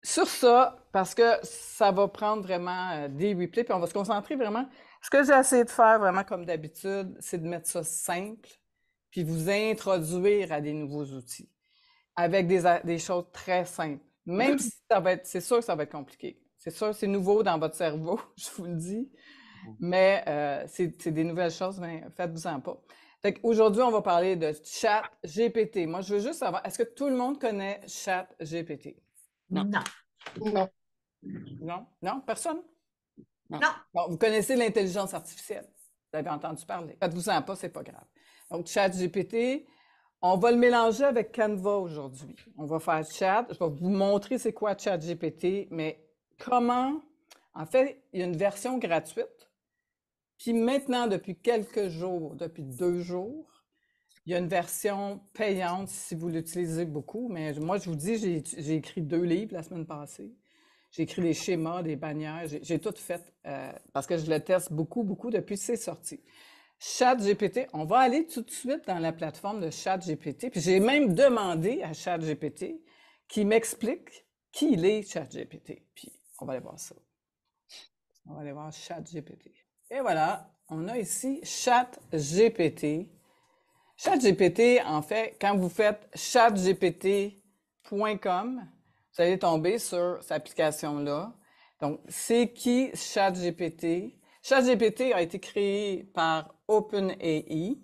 sur ça, parce que ça va prendre vraiment des replays, puis on va se concentrer vraiment. Ce que j'ai essayé de faire vraiment comme d'habitude, c'est de mettre ça simple, puis vous introduire à des nouveaux outils avec des choses très simples. Même si ça va être, c'est sûr que ça va être compliqué. C'est sûr, c'est nouveau dans votre cerveau, je vous le dis, mais c'est des nouvelles choses, mais faites-vous-en pas. Fait qu'aujourd'hui, on va parler de Chat GPT. Moi, je veux juste savoir, est-ce que tout le monde connaît Chat GPT? Non, Non. non, Non? Non? Personne? non. Non. Bon, vous connaissez l'intelligence artificielle. Vous avez entendu parler. Faites-vous-en pas, c'est pas grave. Donc, ChatGPT, on va le mélanger avec Canva aujourd'hui. On va faire chat. Je vais vous montrer c'est quoi ChatGPT, mais comment. En fait, il y a une version gratuite. Puis maintenant, depuis quelques jours, depuis 2 jours, il y a une version payante si vous l'utilisez beaucoup. Mais moi, je vous dis, j'ai écrit 2 livres la semaine passée. J'ai écrit des schémas, des bannières, j'ai tout fait parce que je le teste beaucoup, beaucoup depuis que c'est sorti. ChatGPT, on va aller tout de suite dans la plateforme de ChatGPT. Puis j'ai même demandé à ChatGPT qui m'explique qui il est, ChatGPT. Puis on va aller voir ça. On va aller voir ChatGPT. Et voilà, on a ici ChatGPT. ChatGPT, en fait, quand vous faites chatgpt.com, vous allez tomber sur cette application-là. Donc, c'est qui ChatGPT? ChatGPT a été créé par OpenAI,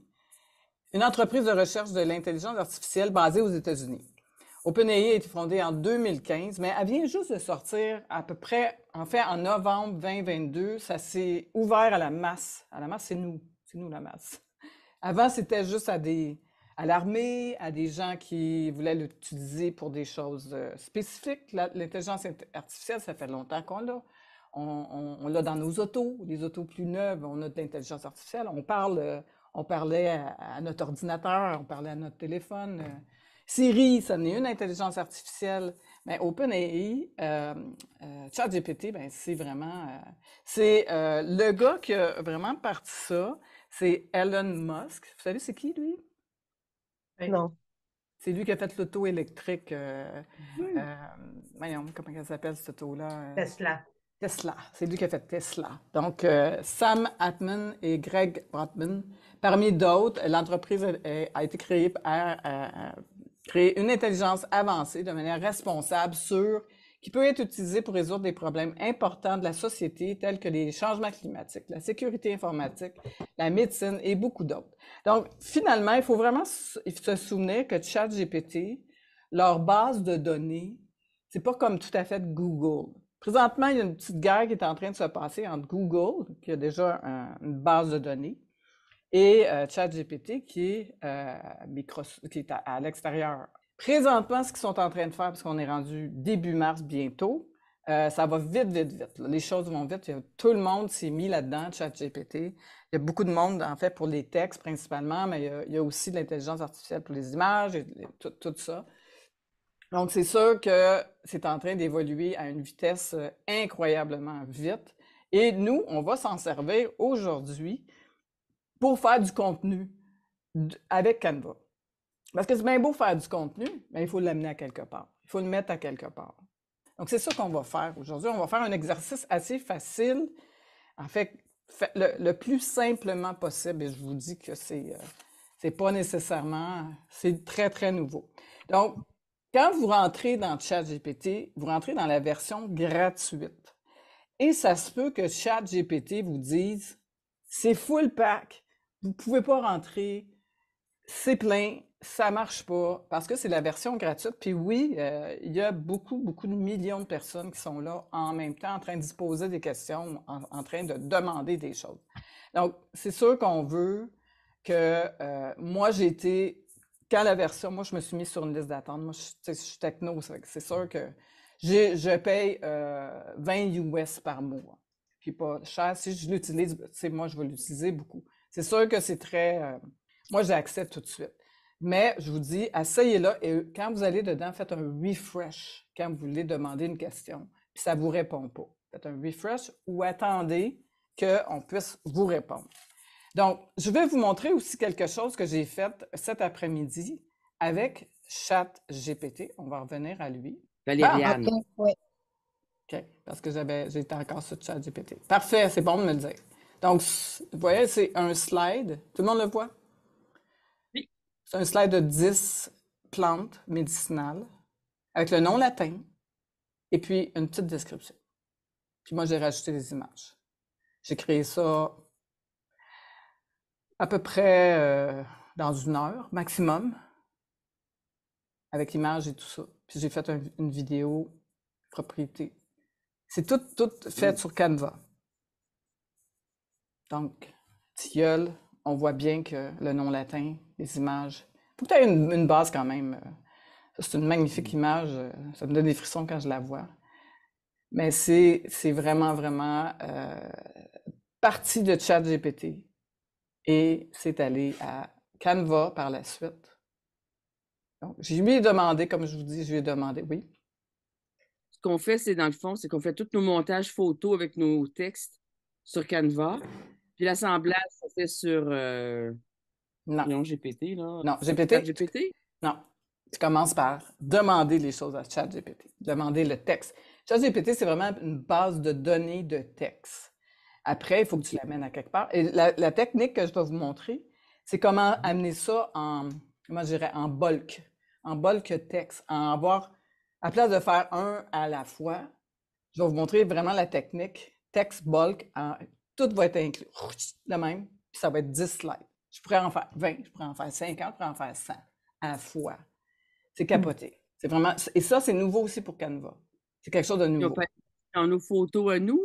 une entreprise de recherche de l'intelligence artificielle basée aux États-Unis. OpenAI a été fondée en 2015, mais elle vient juste de sortir à peu près, en fait, en novembre 2022. Ça s'est ouvert à la masse. À la masse, c'est nous. C'est nous la masse. Avant, c'était juste à l'armée, à des gens qui voulaient l'utiliser pour des choses spécifiques. L'intelligence artificielle, ça fait longtemps qu'on l'a. On l'a dans nos autos, les autos plus neuves, on a de l'intelligence artificielle. On parlait à notre ordinateur, on parlait à notre téléphone. Siri, ça n'est une intelligence artificielle. Mais OpenAI, ChatGPT, ben c'est vraiment, c'est le gars qui a vraiment parti ça. C'est Elon Musk. Vous savez, c'est qui, lui? Non. C'est lui qui a fait l'auto électrique. Hmm. Voyons, comment elle s'appelle, cette auto-là? Tesla. Tesla. C'est lui qui a fait Tesla. Donc, Sam Altman et Greg Brockman, parmi d'autres, l'entreprise a été créée pour créer une intelligence avancée de manière responsable, sûre, qui peut être utilisée pour résoudre des problèmes importants de la société, tels que les changements climatiques, la sécurité informatique, la médecine et beaucoup d'autres. Donc, finalement, il faut vraiment se souvenir que ChatGPT, leur base de données, c'est pas comme tout à fait Google. Présentement, il y a une petite guerre qui est en train de se passer entre Google, qui a déjà une base de données, et ChatGPT, qui est à l'extérieur. Présentement, ce qu'ils sont en train de faire, parce qu'on est rendu début mars bientôt, ça va vite, vite, vite. Les choses vont vite. Tout le monde s'est mis là-dedans, ChatGPT. Il y a beaucoup de monde, en fait, pour les textes principalement, mais il y a aussi de l'intelligence artificielle pour les images et tout ça. Donc, c'est sûr que c'est en train d'évoluer à une vitesse incroyablement vite. Et nous, on va s'en servir aujourd'hui pour faire du contenu avec Canva. Parce que c'est bien beau faire du contenu, mais il faut l'amener à quelque part. Il faut le mettre à quelque part. Donc, c'est ça qu'on va faire aujourd'hui. On va faire un exercice assez facile, en fait, le plus simplement possible. Et je vous dis que c'est pas nécessairement, c'est très, très nouveau. Donc, quand vous rentrez dans ChatGPT, vous rentrez dans la version gratuite. Et ça se peut que ChatGPT vous dise, c'est full pack, vous ne pouvez pas rentrer, c'est plein, ça marche pas, parce que c'est la version gratuite. Puis oui, il y a beaucoup, beaucoup de millions de personnes qui sont là en même temps, en train de se poser des questions, en train de demander des choses. Donc, c'est sûr qu'on veut que moi, j'ai été, quand la version, moi, je me suis mis sur une liste d'attente. Moi, je suis techno, c'est sûr que je paye 20 US par mois. Puis pas cher. Si je l'utilise, moi, je vais l'utiliser beaucoup. C'est sûr que c'est très. Moi, j'accepte tout de suite. Mais je vous dis, essayez-le et quand vous allez dedans, faites un refresh quand vous voulez demander une question, puis ça ne vous répond pas. Faites un refresh ou attendez qu'on puisse vous répondre. Donc, je vais vous montrer aussi quelque chose que j'ai fait cet après-midi avec ChatGPT. On va revenir à lui. Ben, Valériane. Oui. OK, parce que j'étais encore sur ChatGPT. Parfait, c'est bon de me le dire. Donc, vous voyez, c'est un slide. Tout le monde le voit? Oui. C'est un slide de 10 plantes médicinales avec le nom latin et puis une petite description. Puis moi, j'ai rajouté des images. J'ai créé ça à peu près dans 1 heure maximum, avec l'image et tout ça. Puis j'ai fait une vidéo propriété. C'est tout fait sur Canva. Donc, tilleul, on voit bien que le nom latin, les images. Faut que tu aies une base quand même. C'est une magnifique image. Ça me donne des frissons quand je la vois. Mais c'est vraiment, vraiment parti de ChatGPT et c'est allé à Canva par la suite. Donc, je lui ai demandé, comme je vous dis, je lui ai demandé, oui. Ce qu'on fait, c'est dans le fond, c'est qu'on fait tous nos montages photos avec nos textes sur Canva. Puis l'assemblage, ça fait sur Non, GPT, là. non, GPT, GPT? non. Tu commences par demander les choses à ChatGPT, demander le texte. ChatGPT, c'est vraiment une base de données de texte. Après, il faut que tu l'amènes à quelque part. Et la technique que je vais vous montrer, c'est comment amener ça comment je dirais, en bulk texte, en avoir, à place de faire un à la fois, je vais vous montrer vraiment la technique text bulk, tout va être inclus, de même, puis ça va être 10 slides. Je pourrais en faire 20, je pourrais en faire 50, je pourrais en faire 100 à la fois. C'est capoté. C'est vraiment, et ça, c'est nouveau aussi pour Canva. C'est quelque chose de Puis on nouveau. peut dans nos photos à nous.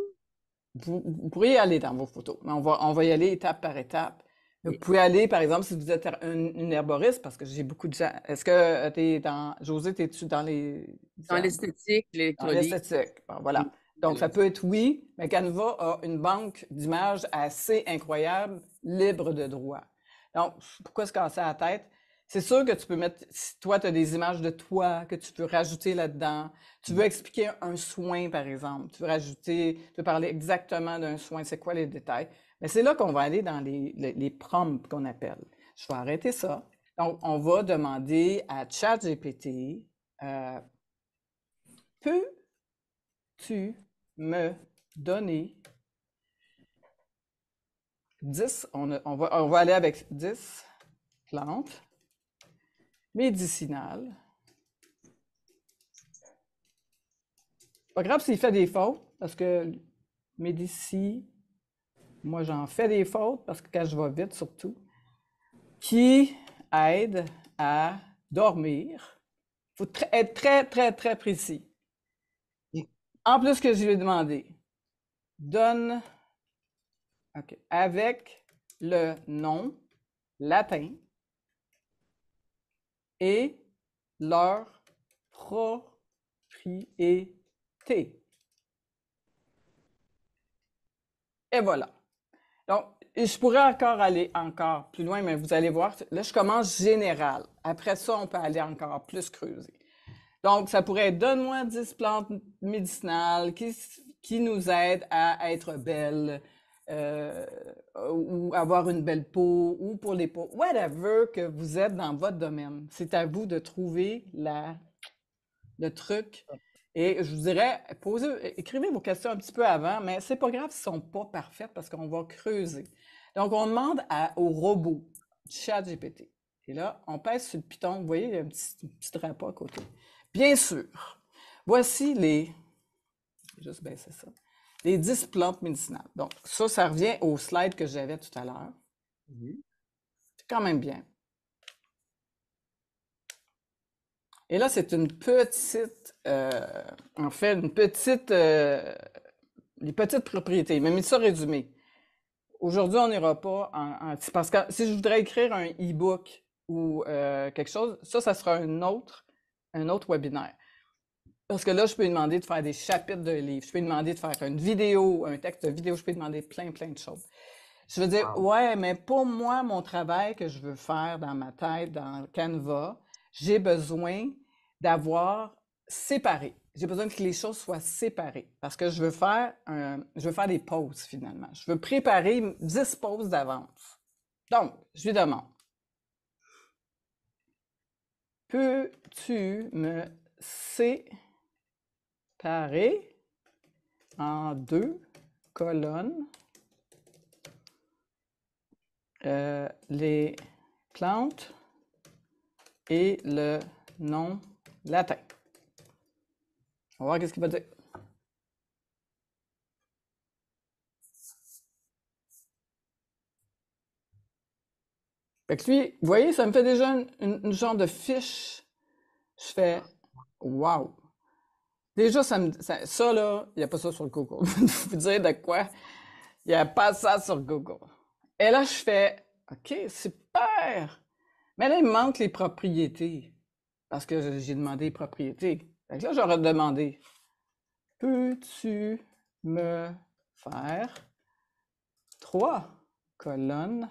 Vous pourriez aller dans vos photos, mais on va y aller étape par étape. Vous pouvez aller, par exemple, si vous êtes une herboriste, parce que j'ai beaucoup de gens. Est-ce que tu es dans. Josée, es-tu dans les. Dans l'esthétique, Dans l'électronique. l'esthétique. Bon, voilà. Donc, ça peut être oui, mais Canva a une banque d'images assez incroyable, libre de droit. Donc, pourquoi se casser la tête? C'est sûr que tu peux mettre, si toi, tu as des images de toi que tu peux rajouter là-dedans. Tu veux expliquer un soin, par exemple. Tu veux rajouter, tu veux parler exactement d'un soin. C'est quoi les détails? Mais c'est là qu'on va aller dans les prompts qu'on appelle. Je vais arrêter ça. Donc, on va demander à ChatGPT, peux-tu me donner 10, on va aller avec 10 plantes médicinales. Pas grave s'il fait des fautes, parce que médici, moi j'en fais des fautes, parce que quand je vais vite surtout, qui aide à dormir. Il faut être très, très, très précis. En plus que je lui ai demandé, donne avec le nom latin et leur propriété. Et voilà. Donc, je pourrais encore aller encore plus loin, mais vous allez voir, là, je commence général. Après ça, on peut aller encore plus creuser. Donc, ça pourrait être donne-moi 10 plantes médicinales qui nous aident à être belles, ou avoir une belle peau, ou pour les peaux, whatever que vous êtes dans votre domaine. C'est à vous de trouver le truc. Et je vous dirais, écrivez vos questions un petit peu avant, mais c'est pas grave si elles ne sont pas parfaites parce qu'on va creuser. Donc, on demande au robot, ChatGPT. Et là, on pèse sur le piton. Vous voyez, il y a un petit drapeau à côté. Bien sûr, voici je vais juste baisser ça. Les 10 plantes médicinales. Donc, ça revient au slide que j'avais tout à l'heure. C'est quand même bien. Et là, c'est une petite, en fait, les petites propriétés. Il m'a mis ça résumé. Aujourd'hui, on n'ira pas parce que si je voudrais écrire un e-book ou quelque chose, ça sera un autre webinaire. Parce que là, je peux lui demander de faire des chapitres de livres. Je peux lui demander de faire une vidéo, un texte de vidéo. Je peux lui demander plein, plein de choses. Je veux dire, ouais, mais pour moi, mon travail que je veux faire dans ma tête, dans Canva, j'ai besoin d'avoir séparé. J'ai besoin que les choses soient séparées parce que je veux faire des pauses finalement. Je veux préparer 10 pauses d'avance. Donc, je lui demande, peux-tu me séparer en 2 colonnes les plantes et le nom latin. On va voir qu'est-ce qu'il va dire. Fait que lui, vous voyez, ça me fait déjà une genre de fiche. Je fais wow! Déjà, ça, là, il n'y a pas ça sur Google. Je vous dire de quoi? Il n'y a pas ça sur Google. Et là, je fais OK, super! Mais là, il me manque les propriétés. Parce que j'ai demandé les propriétés. Fait que là, j'aurais demandé peux-tu me faire 3 colonnes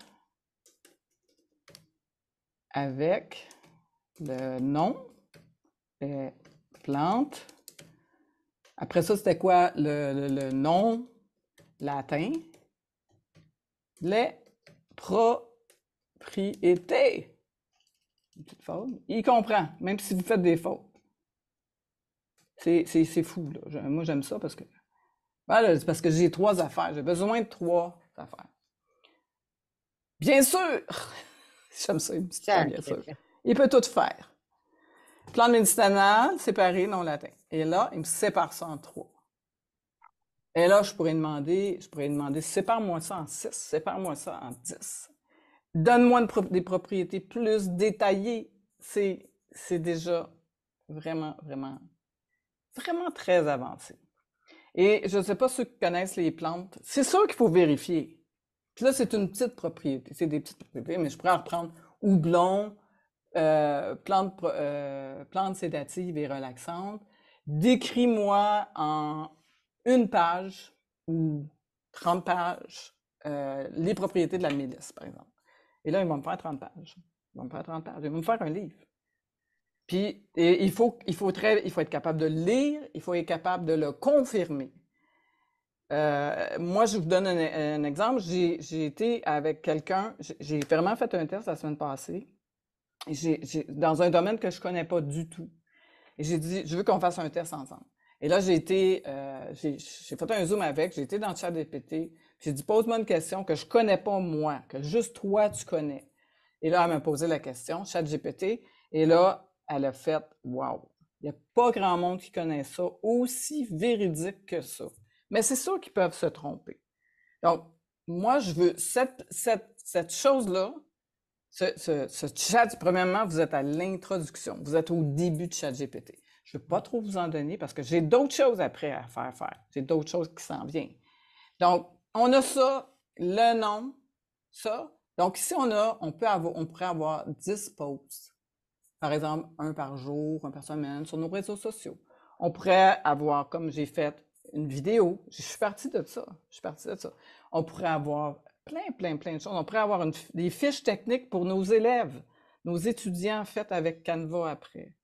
avec le nom des plantes. Après ça, c'était quoi le nom latin? Les propriétés. Une petite faute. Il comprend, même si vous faites des fautes. C'est fou, là. Moi, j'aime ça parce que... Voilà, c'est parce que j'ai 3 affaires. J'ai besoin de 3 affaires. Bien sûr! J'aime ça, il me dit pas bien sûr. Il peut tout faire. Plante médicinale, séparé, non latin. Et là, il me sépare ça en 3. Et là, je pourrais demander, sépare-moi ça en 6, sépare-moi ça en 10. Donne-moi des propriétés plus détaillées. C'est déjà vraiment, vraiment, vraiment très avancé. Et je ne sais pas ceux qui connaissent les plantes. C'est sûr qu'il faut vérifier. Puis là, c'est une petite propriété. C'est des petites propriétés, mais je pourrais en reprendre houblon, plantes sédatives et relaxantes. Décris-moi en 1 page ou 30 pages les propriétés de la mélisse, par exemple. Et là, ils vont me faire 30 pages. Ils vont me faire 30 pages. Ils vont me faire un livre. Puis, il faut être capable de le lire, il faut être capable de le confirmer. Moi, je vous donne un exemple. J'ai été avec quelqu'un, j'ai vraiment fait un test la semaine passée, dans un domaine que je ne connais pas du tout. Et j'ai dit, je veux qu'on fasse un test ensemble. Et là, j'ai fait un Zoom avec, j'ai été dans le ChatGPT, j'ai dit, pose-moi une question que je ne connais pas moi, que juste toi, tu connais. Et là, elle m'a posé la question, ChatGPT, et là, elle a fait, wow, il n'y a pas grand monde qui connaît ça, aussi véridique que ça. Mais c'est sûr qu'ils peuvent se tromper. Donc, moi, je veux cette chose-là, ce chat, premièrement, vous êtes à l'introduction. Vous êtes au début de ChatGPT. Je ne veux pas trop vous en donner parce que j'ai d'autres choses après à faire. J'ai d'autres choses qui s'en viennent. Donc, on a ça, le nom, ça. Donc, ici, on pourrait avoir 10 posts. Par exemple, 1 par jour, 1 par semaine sur nos réseaux sociaux. On pourrait avoir, comme j'ai fait, une vidéo. Je suis partie de ça. On pourrait avoir plein de choses. On pourrait avoir des fiches techniques pour nos élèves, nos étudiants faites avec Canva après.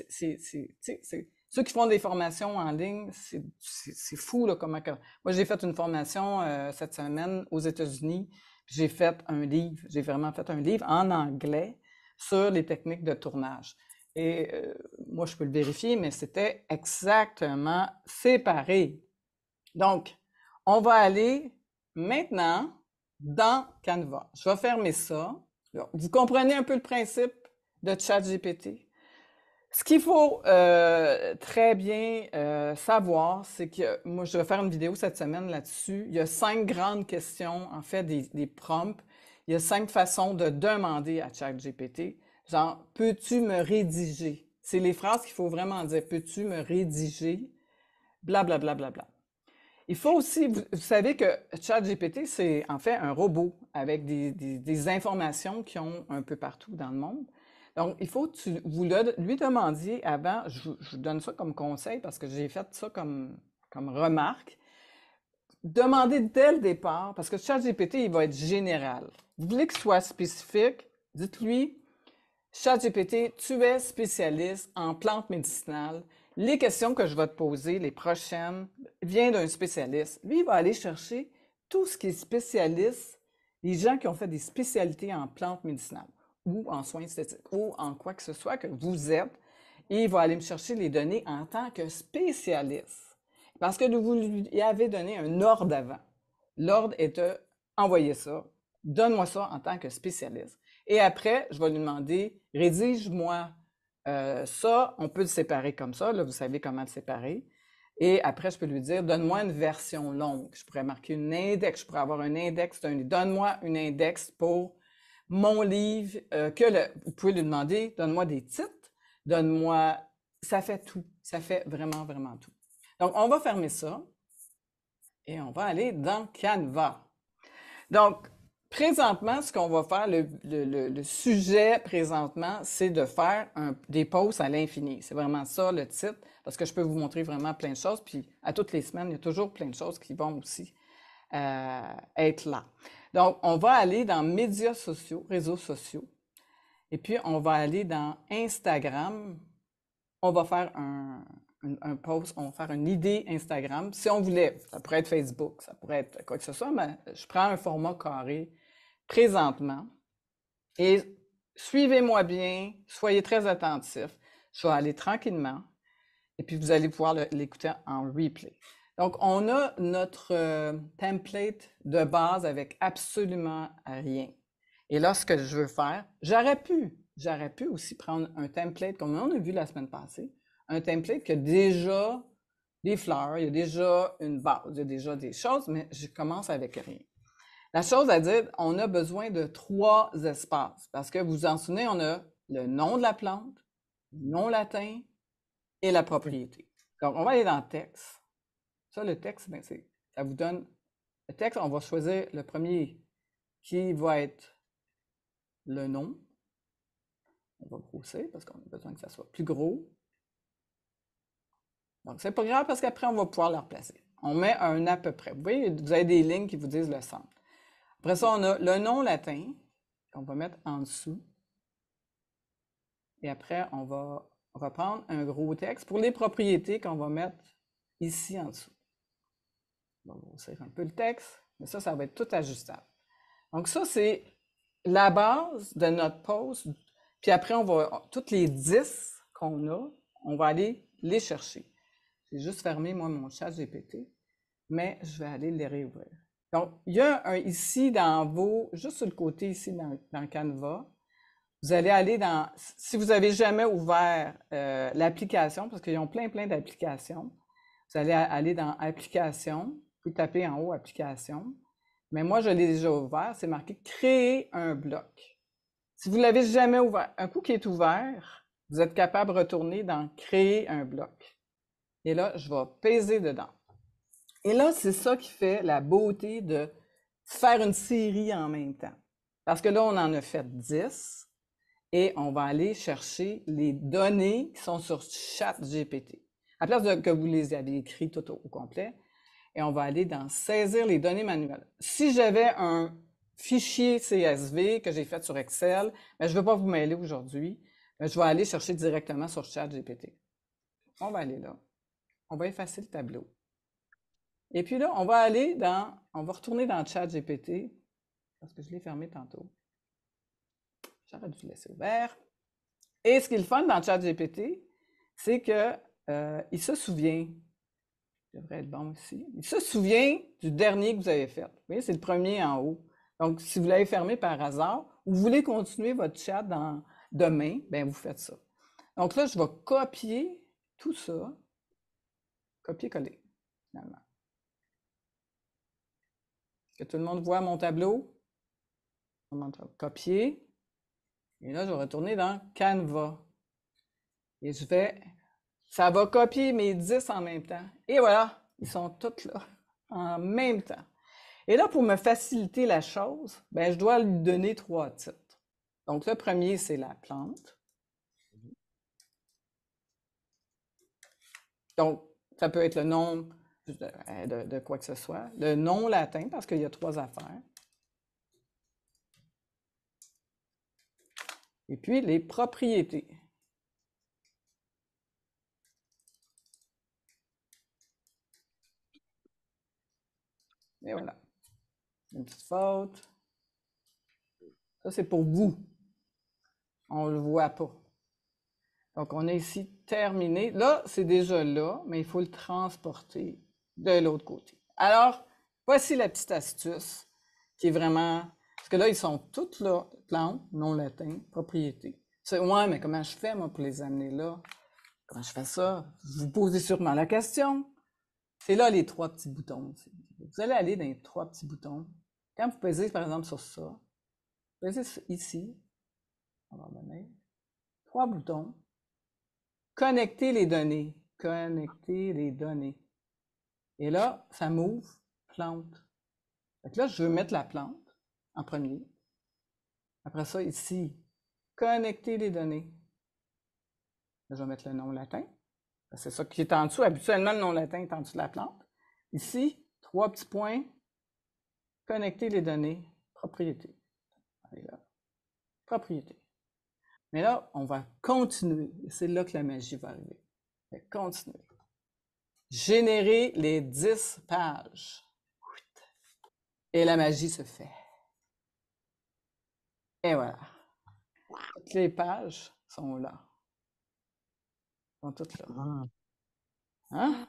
Ceux qui font des formations en ligne, c'est fou, là, comment... Moi, j'ai fait une formation cette semaine aux États-Unis. J'ai fait un livre. J'ai vraiment fait un livre en anglais sur les techniques de tournage. Et moi, je peux le vérifier, mais c'était exactement séparé. Donc, on va aller maintenant dans Canva. Je vais fermer ça. Vous comprenez un peu le principe de ChatGPT? Ce qu'il faut très bien savoir, c'est que moi, je vais faire une vidéo cette semaine là-dessus. Il y a 5 grandes questions, en fait, des prompts. Il y a 5 façons de demander à ChatGPT. Genre, peux-tu me rédiger? C'est les phrases qu'il faut vraiment dire. Peux-tu me rédiger? Blablabla. Bla, bla, bla, bla. Il faut aussi, vous savez que ChatGPT, c'est en fait un robot avec des informations qui ont un peu partout dans le monde. Donc, il faut que vous lui demandiez avant, je vous donne ça comme conseil parce que j'ai fait ça comme remarque. Demandez dès le départ, parce que ChatGPT, il va être général. Vous voulez qu'il soit spécifique, dites-lui, ChatGPT, tu es spécialiste en plantes médicinales. Les questions que je vais te poser, les prochaines, viennent d'un spécialiste. Lui, il va aller chercher tout ce qui est spécialiste, les gens qui ont fait des spécialités en plantes médicinales ou en soins esthétiques ou en quoi que ce soit que vous êtes. Et il va aller me chercher les données en tant que spécialiste. parce que vous lui avez donné un ordre avant. L'ordre est de envoyer ça, donne-moi ça en tant que spécialiste. Et après, je vais lui demander, rédige-moi ça, on peut le séparer comme ça, là, vous savez comment le séparer. Et après, je peux lui dire, donne-moi une version longue. Je pourrais marquer une index, je pourrais avoir un index d'un livre. Donne-moi une index pour mon livre, vous pouvez lui demander, donne-moi des titres, donne-moi, ça fait tout, ça fait vraiment, vraiment tout. Donc, on va fermer ça et on va aller dans Canva. Donc, présentement, ce qu'on va faire, le sujet présentement, c'est de faire des posts à l'infini. C'est vraiment ça le titre, parce que je peux vous montrer vraiment plein de choses, puis à toutes les semaines, il y a toujours plein de choses qui vont aussi être là. Donc, on va aller dans médias sociaux, réseaux sociaux, et puis on va aller dans Instagram. On va faire un post, on va faire une idée Instagram. Si on voulait, ça pourrait être Facebook, ça pourrait être quoi que ce soit, mais je prends un format carré présentement. Et suivez-moi bien, soyez très attentifs. Je vais aller tranquillement et puis vous allez pouvoir l'écouter en replay. Donc, on a notre template de base avec absolument rien. Et là, ce que je veux faire, j'aurais pu aussi prendre un template, comme on a vu la semaine passée, un template qui a déjà des fleurs, il y a déjà une base, il y a déjà des choses, mais je commence avec rien. La chose à dire, on a besoin de 3 espaces, parce que vous vous en souvenez, on a le nom de la plante, le nom latin et la propriété. Donc, on va aller dans texte. Ça, le texte, ben, ça vous donne le texte. On va choisir le premier qui va être le nom. On va grossir parce qu'on a besoin que ça soit plus gros. Donc, c'est pas grave parce qu'après, on va pouvoir le replacer. On met un à peu près. Vous voyez, vous avez des lignes qui vous disent le centre. Après ça, on a le nom latin qu'on va mettre en dessous. Et après, on va reprendre un gros texte pour les propriétés qu'on va mettre ici en dessous. On va grossir un peu le texte, mais ça va être tout ajustable. Donc ça, c'est la base de notre post. Puis après, toutes les 10 qu'on a, on va aller les chercher. J'ai juste fermé, moi, mon chat GPT, mais je vais aller les réouvrir. Donc, il y a ici juste sur le côté ici dans Canva, vous allez aller si vous n'avez jamais ouvert l'application, parce qu'ils ont plein d'applications, vous allez aller dans Applications, vous pouvez taper en haut Applications, mais moi, je l'ai déjà ouvert, c'est marqué Créer un bloc. Si vous ne l'avez jamais ouvert, un coup qui est ouvert, vous êtes capable de retourner dans Créer un bloc. Et là, je vais peser dedans. Et là, c'est ça qui fait la beauté de faire une série en même temps. Parce que là, on en a fait 10 et on va aller chercher les données qui sont sur ChatGPT. À place que vous les aviez écrites tout au complet, et on va aller dans Saisir les données manuelles. Si j'avais un fichier CSV que j'ai fait sur Excel, mais je ne veux pas vous mêler aujourd'hui, je vais aller chercher directement sur ChatGPT. On va aller là. On va effacer le tableau. Et puis là, on va retourner dans ChatGPT, parce que je l'ai fermé tantôt. J'aurais dû le laisser ouvert. Et ce qui est le fun dans ChatGPT, c'est qu'il se souvient, ça devrait être bon ici, il se souvient du dernier que vous avez fait. Vous voyez, c'est le premier en haut. Donc, si vous l'avez fermé par hasard, ou vous voulez continuer votre chat demain, bien, vous faites ça. Donc là, je vais copier tout ça, copier-coller, finalement. Est-ce que tout le monde voit mon tableau? Copier. Et là, je vais retourner dans Canva. Et ça va copier mes 10 en même temps. Et voilà, ils sont tous là, en même temps. Et là, pour me faciliter la chose, ben, je dois lui donner 3 titres. Donc, le premier, c'est la plante. Donc, ça peut être le nom de quoi que ce soit. Le nom latin, parce qu'il y a 3 affaires. Et puis, les propriétés. Et voilà. Une petite faute. Ça, c'est pour vous. On ne le voit pas. Donc, on a ici terminé. Là, c'est déjà là, mais il faut le transporter de l'autre côté. Alors, voici la petite astuce qui est vraiment... Parce que là, ils sont toutes là, plantes, non latin, propriété. Ouais, mais comment je fais, moi, pour les amener là? Comment je fais ça? Vous posez sûrement la question. C'est là les 3 petits boutons. Vous allez aller dans les 3 petits boutons. Quand vous pesez, par exemple, sur ça, vous pesez ici, on va revenir, 3 boutons. Connecter les données. Connecter les données. Et là, ça m'ouvre plante. Fait que là, je veux mettre la plante en premier. Après ça, ici, connecter les données. Là, je vais mettre le nom latin. C'est ça qui est en dessous. Habituellement, le nom latin est en dessous de la plante. Ici, 3 petits points. Connecter les données. Propriété. Allez là. Propriété. Mais là, on va continuer. C'est là que la magie va arriver. Continuer. Générer les 10 pages. Et la magie se fait. Et voilà. Toutes les pages sont là. Sont toutes là. Hein?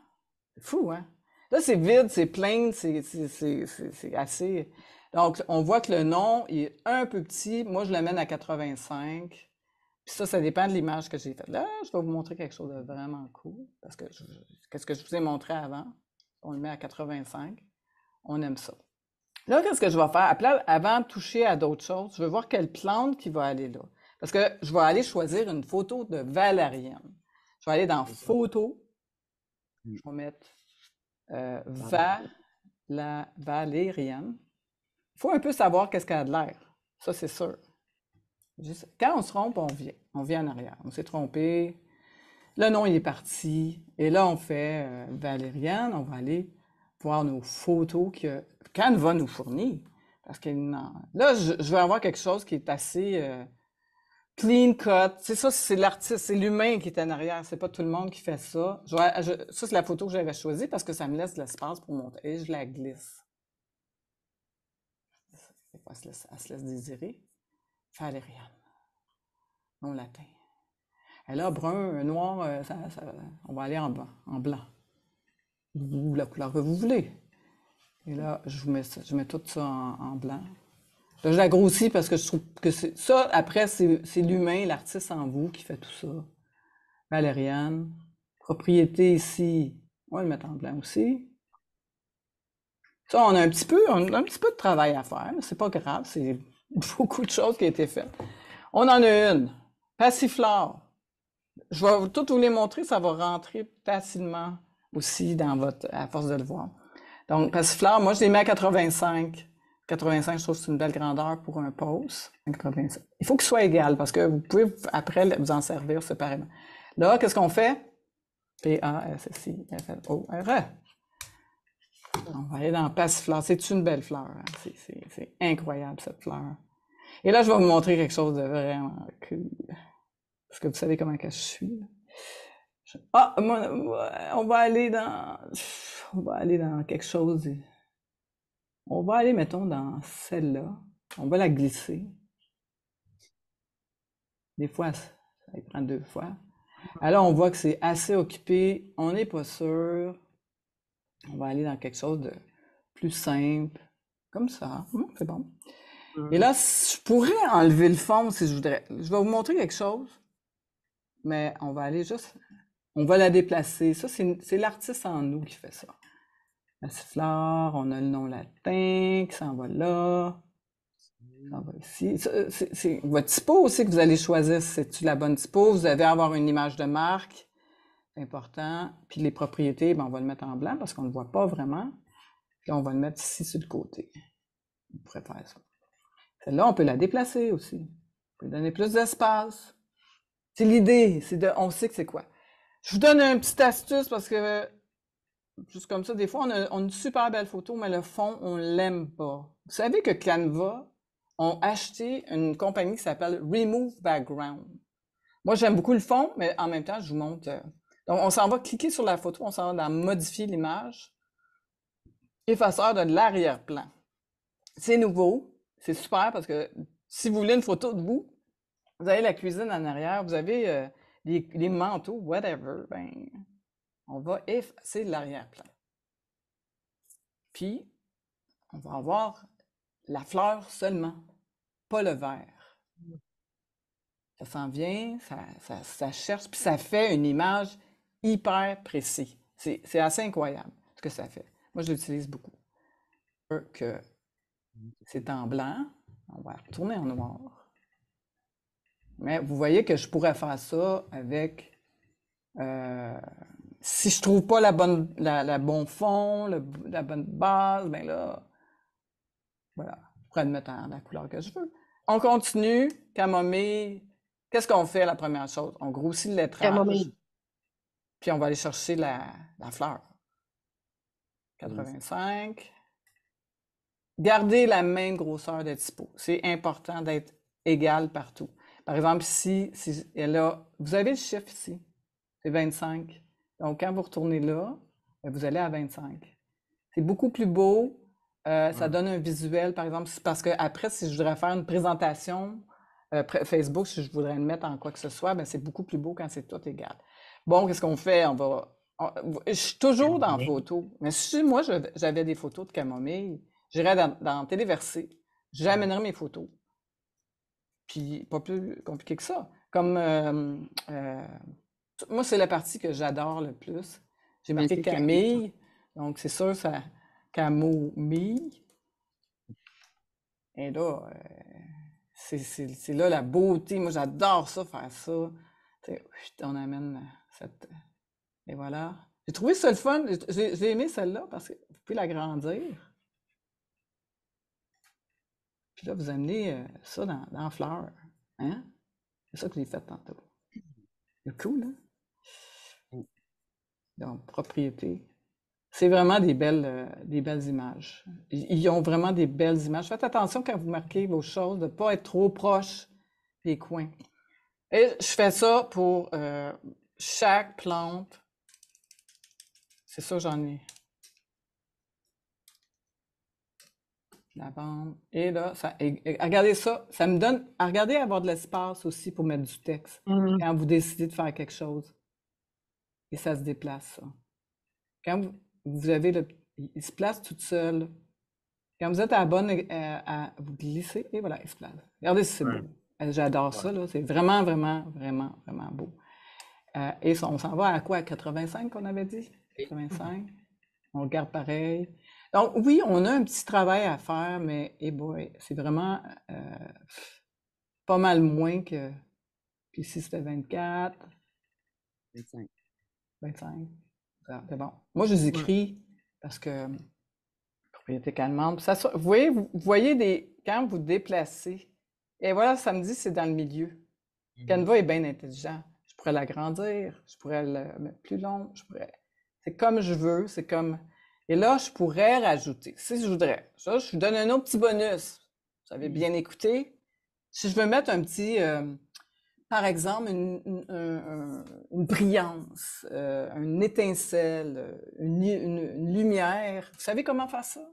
C'est fou, hein? Là, c'est vide, c'est plein, c'est assez... Donc, on voit que le nom est un peu petit. Moi, je l'amène à 85. Puis ça dépend de l'image que j'ai faite. Là, je vais vous montrer quelque chose de vraiment cool. Parce que qu'est-ce que je vous ai montré avant? On le met à 85. On aime ça. Là, qu'est-ce que je vais faire? Avant de toucher à d'autres choses, je vais voir quelle plante qui va aller là. Parce que je vais aller choisir une photo de valériane. Je vais aller dans Photos. Je vais mettre la valériane. Il faut un peu savoir qu'est-ce qu'elle a de l'air. Ça, c'est sûr. Quand on se trompe, on vient en arrière. On s'est trompé. Le nom, il est parti. Et là, on fait valériane. On va aller voir nos photos que Canva nous fournit. Parce que là, je vais avoir quelque chose qui est assez clean cut. C'est ça, c'est l'artiste, c'est l'humain qui est en arrière. C'est pas tout le monde qui fait ça. Ça, c'est la photo que j'avais choisie parce que ça me laisse de l'espace pour monter. Et je la glisse. Elle se laisse désirer. Valériane. Non latin. Et là, brun, noir, on va aller en blanc. Ou la couleur que vous voulez. Et là, je mets tout ça en blanc. Là, je la grossis parce que je trouve que ça, après, c'est l'humain, l'artiste en vous qui fait tout ça. Valériane. Propriété ici, on va le mettre en blanc aussi. Ça, on a un petit peu de travail à faire, mais c'est pas grave, c'est beaucoup de choses qui ont été faites. On en a une. Passiflore. Je vais tout vous les montrer, ça va rentrer facilement aussi à force de le voir. Donc, Passiflore, moi, je les mets à 85. 85, je trouve que c'est une belle grandeur pour un post. 85. Il faut qu'il soit égal parce que vous pouvez après vous en servir séparément. Là, qu'est-ce qu'on fait? P-A-S-S-I-F-L-O-R-E. On va aller dans Passiflore. C'est une belle fleur. Hein? C'est incroyable, cette fleur. Et là, je vais vous montrer quelque chose de vraiment cool. Parce que vous savez comment que je suis. On va aller dans quelque chose. On va aller, mettons, dans celle-là. On va la glisser. Des fois, ça va prendre 2 fois. Alors, on voit que c'est assez occupé. On n'est pas sûr. On va aller dans quelque chose de plus simple. Comme ça. C'est bon. Et là, je pourrais enlever le fond si je voudrais. Je vais vous montrer quelque chose. Mais on va aller juste... On va la déplacer. Ça, c'est l'artiste en nous qui fait ça. Passiflore, on a le nom latin qui s'en va là. Ça va ici. C'est votre typo aussi que vous allez choisir. C'est-tu la bonne typo? Vous allez avoir une image de marque. C'est important. Puis les propriétés, on va le mettre en blanc parce qu'on ne le voit pas vraiment. Puis on va le mettre ici sur le côté. On pourrait faire ça. Celle-là, on peut la déplacer aussi. On peut donner plus d'espace. C'est l'idée. On sait que c'est quoi. Je vous donne une petite astuce parce que, juste comme ça, des fois, on a une super belle photo, mais le fond, on l'aime pas. Vous savez que Canva ont acheté une compagnie qui s'appelle Remove Background. Moi, j'aime beaucoup le fond, mais en même temps, je vous montre. Donc, on s'en va cliquer sur la photo, on s'en va dans Modifier l'image. Effaceur de l'arrière-plan. C'est nouveau, c'est super parce que si vous voulez une photo de vous avez la cuisine en arrière, vous avez les manteaux, whatever, on va effacer l'arrière-plan. Puis, on va avoir la fleur seulement, pas le vert. Ça s'en vient, ça cherche, puis ça fait une image hyper précise. C'est assez incroyable ce que ça fait. Moi, je l'utilise beaucoup. Que c'est en blanc, on va retourner en noir. Mais vous voyez que je pourrais faire ça avec... si je trouve pas la bon fond, la bonne base, ben là, voilà, je pourrais le mettre en la couleur que je veux. On continue, camomille. Qu'est-ce qu'on fait la première chose? On grossit le lettrage, Camomille. puis on va aller chercher la fleur. 85. Gardez la même grosseur de typo. C'est important d'être égal partout. Par exemple, si elle a... Vous avez le chiffre ici, c'est 25. Donc, quand vous retournez là, vous allez à 25. C'est beaucoup plus beau. Ça donne un visuel, par exemple, parce que après, si je voudrais faire une présentation Facebook, si je voudrais le mettre en quoi que ce soit, ben c'est beaucoup plus beau quand c'est tout égal. Bon, qu'est-ce qu'on fait? Je suis toujours dans photo. Mais si moi, j'avais des photos de camomille, j'irais dans Téléversé, j'amènerais mes photos. Puis, pas plus compliqué que ça. Comme, moi, c'est la partie que j'adore le plus. J'ai marqué c'est Camille, donc c'est sûr, ça, camomille. Et là, c'est là la beauté. Moi, j'adore ça, faire ça. On amène cette... Et voilà. J'ai trouvé ça le fun. J'ai aimé celle-là parce que vous pouvez l'agrandir. Puis là, vous amenez ça dans fleur. Hein? C'est ça que j'ai fait tantôt. C'est cool, hein? Donc, propriété. C'est vraiment des belles images. Ils ont vraiment des belles images. Faites attention quand vous marquez vos choses, de ne pas être trop proche des coins. Et je fais ça pour chaque plante. C'est ça, j'en ai. Lavande. Et là, regardez ça. Ça me donne... Regardez avoir de l'espace aussi pour mettre du texte. Quand vous décidez de faire quelque chose. Et ça se déplace, ça. Quand vous avez il se place tout seul. Quand vous êtes à la bonne, vous glissez, et voilà, il se place. Regardez si c'est beau. J'adore ça, là. C'est vraiment, vraiment, vraiment, vraiment beau. Et on s'en va à quoi? À 85 qu'on avait dit? 85. On regarde pareil. Donc, oui, on a un petit travail à faire, mais boy, c'est vraiment pas mal moins que... Puis ici, c'était 24. 25. 25. C'est bon. Moi, je les écris parce que propriété calmante. Vous voyez quand vous déplacez, et voilà, ça me dit c'est dans le milieu. Canva est bien intelligent. Je pourrais l'agrandir, je pourrais le mettre plus long, c'est comme je veux, c'est comme... Et là, je pourrais rajouter, si je voudrais. Ça, je vous donne un autre petit bonus. Vous avez bien écouté. Si je veux mettre un petit... par exemple, une brillance, une étincelle, une lumière. Vous savez comment faire ça?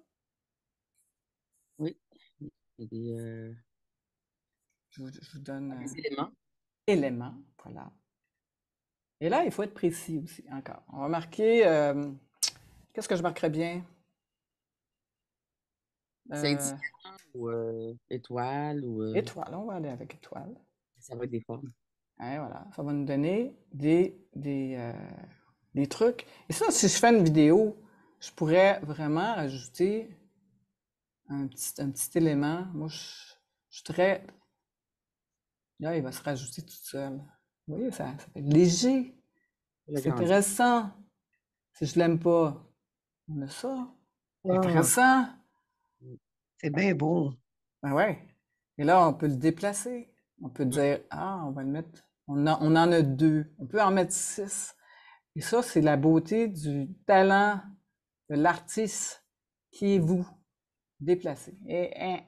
Oui. Il y a des, Je vous donne des éléments. éléments, voilà. Et là, il faut être précis aussi, encore. On va marquer... qu'est-ce que je marquerais bien? Scintillants ou étoiles ou Étoile, on va aller avec étoile. ça va être des formes. Hein, voilà, ça va nous donner des trucs. Et ça, si je fais une vidéo, je pourrais vraiment ajouter un petit élément. Moi, je suis très... Là, il va se rajouter tout seul. Vous voyez, ça fait léger. C'est intéressant. Si je l'aime pas, on a ça. C'est intéressant. C'est bien beau. Ben ouais. Et là, on peut le déplacer. On peut dire, on va le mettre. On en a 2. On peut en mettre 6. Et ça, c'est la beauté du talent de l'artiste qui est vous, déplacé. Et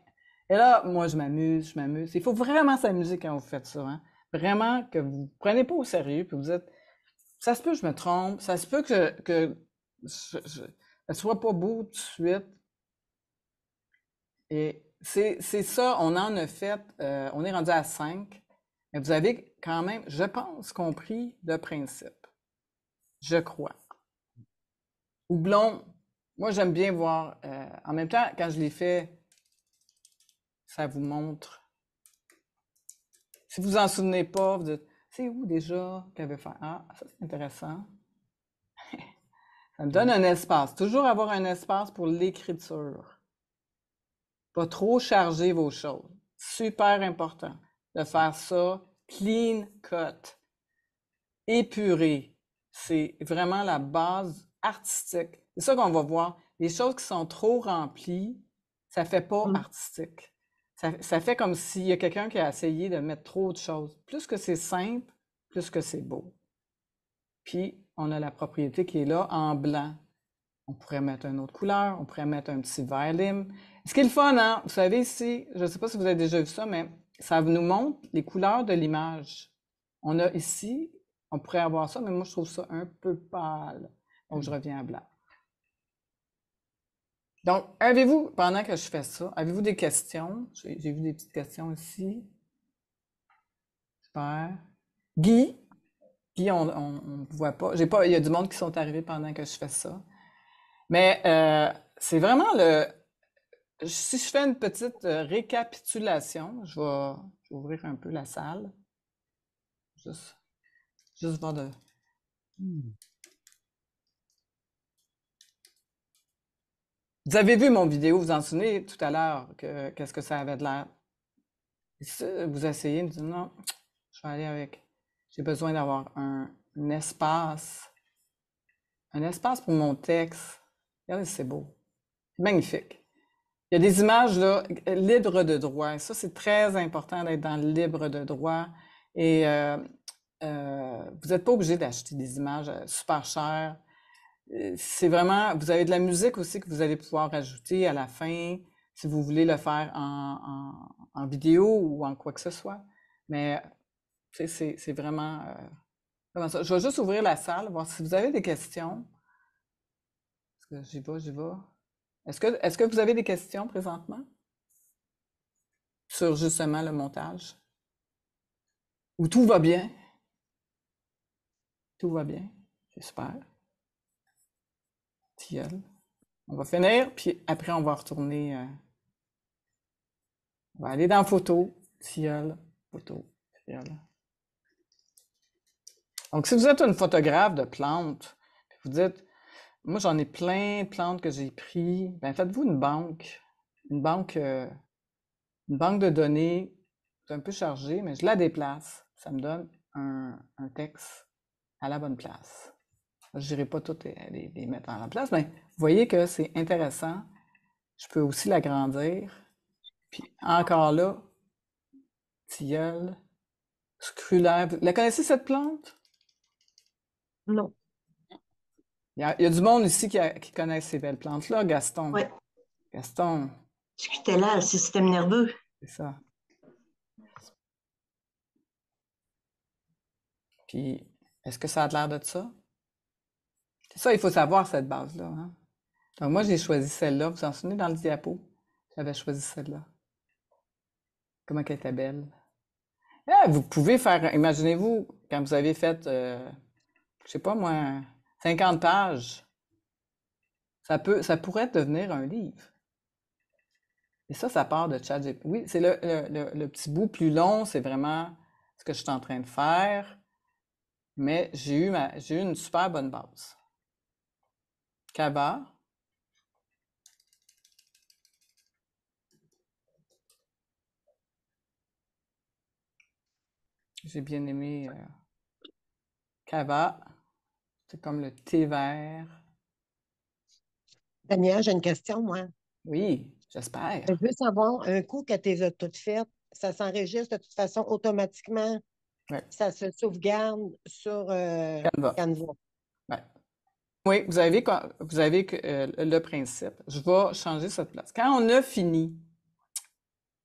là, moi, je m'amuse. Il faut vraiment s'amuser quand vous faites ça. Hein? Vraiment que vous ne prenez pas au sérieux, puis vous êtes... Ça se peut que je me trompe, ça se peut que ne soit pas beau tout de suite. Et c'est ça, on en a fait, on est rendu à 5, mais vous avez quand même, je pense, compris le principe. Je crois. Houblon, Moi, j'aime bien voir. En même temps, quand je l'ai fait, ça vous montre. Si vous en souvenez pas, vous dites, c'est où déjà qu'elle veut faire? Ah, ça c'est intéressant. Ça me donne un espace. Toujours avoir un espace pour l'écriture. Pas trop charger vos choses. Super important de faire ça clean cut, épuré. C'est vraiment la base artistique. C'est ça qu'on va voir. Les choses qui sont trop remplies, ça fait pas Mm. artistique. Ça fait comme s'il y a quelqu'un qui a essayé de mettre trop de choses. Plus que c'est simple, plus que c'est beau. Puis, on a la propriété qui est là en blanc. On pourrait mettre une autre couleur, on pourrait mettre un petit vert lime. Ce qui est le fun, hein? Vous savez ici, je ne sais pas si vous avez déjà vu ça, mais ça nous montre les couleurs de l'image. On a ici, on pourrait avoir ça, mais moi je trouve ça un peu pâle. Donc je reviens à blanc. Donc, avez-vous, pendant que je fais ça, avez-vous des questions? J'ai vu des petites questions ici. Super. Guy, on ne voit pas. Il y a du monde qui sont arrivés pendant que je fais ça. Mais c'est vraiment si je fais une petite récapitulation, je vais ouvrir un peu la salle. Juste, juste voir de. Vous avez vu mon vidéo, vous en souvenez tout à l'heure, qu'est-ce que ça avait de l'air. Vous essayez de dire non, je vais aller avec. J'ai besoin d'avoir un espace. Un espace pour mon texte. Regardez, c'est beau. Magnifique. Il y a des images là, libres de droit. Ça, c'est très important d'être dans le libre de droit. Et vous n'êtes pas obligé d'acheter des images super chères. C'est vraiment, vous avez de la musique aussi que vous allez pouvoir ajouter à la fin si vous voulez le faire en vidéo ou en quoi que ce soit. Mais c'est vraiment, vraiment ça. Je vais juste ouvrir la salle, voir si vous avez des questions. Parce que j'y vais. Est-ce que vous avez des questions présentement sur justement le montage? Ou tout va bien? Tout va bien. C'est super. Tilleul. On va finir, puis après, on va retourner. On va aller dans photo. Tilleul. Photo. Tilleul. Donc, si vous êtes une photographe de plantes, puis vous dites, moi, j'en ai plein de plantes que j'ai pris, ben faites-vous une banque. Une banque, une banque de données. C'est un peu chargé, mais je la déplace. Ça me donne un texte à la bonne place. Je n'irai pas toutes les mettre à la place, mais vous voyez que c'est intéressant. Je peux aussi l'agrandir. Puis encore là, tilleul, scrulaire. La connaissez cette plante? Non. Il y a du monde ici qui connaît ces belles plantes-là, Gaston. Ouais. Gaston, J'étais là, le système nerveux. c'est ça. Puis, est-ce que ça a l'air de ça? C'est ça, il faut savoir cette base-là. Hein? Donc, moi, j'ai choisi celle-là. Vous vous en souvenez dans le diapo? J'avais choisi celle-là. Comment qu'elle était belle. Ah, vous pouvez faire, imaginez-vous, quand vous avez fait, je sais pas moi, 50 pages, ça pourrait devenir un livre. Et ça part de ChatGPT. Oui, c'est le petit bout plus long, c'est vraiment ce que je suis en train de faire, mais j'ai eu une super bonne base. Canva. J'ai bien aimé Canva. C'est comme le thé vert. Daniel, j'ai une question, moi. Oui, j'espère. Je veux savoir, un coup que tu les as toutes faites, ça s'enregistre de toute façon automatiquement. Ouais, Ça se sauvegarde sur Canva. Canva. Ouais. Oui, vous avez le principe. Je vais changer cette place. Quand on a fini,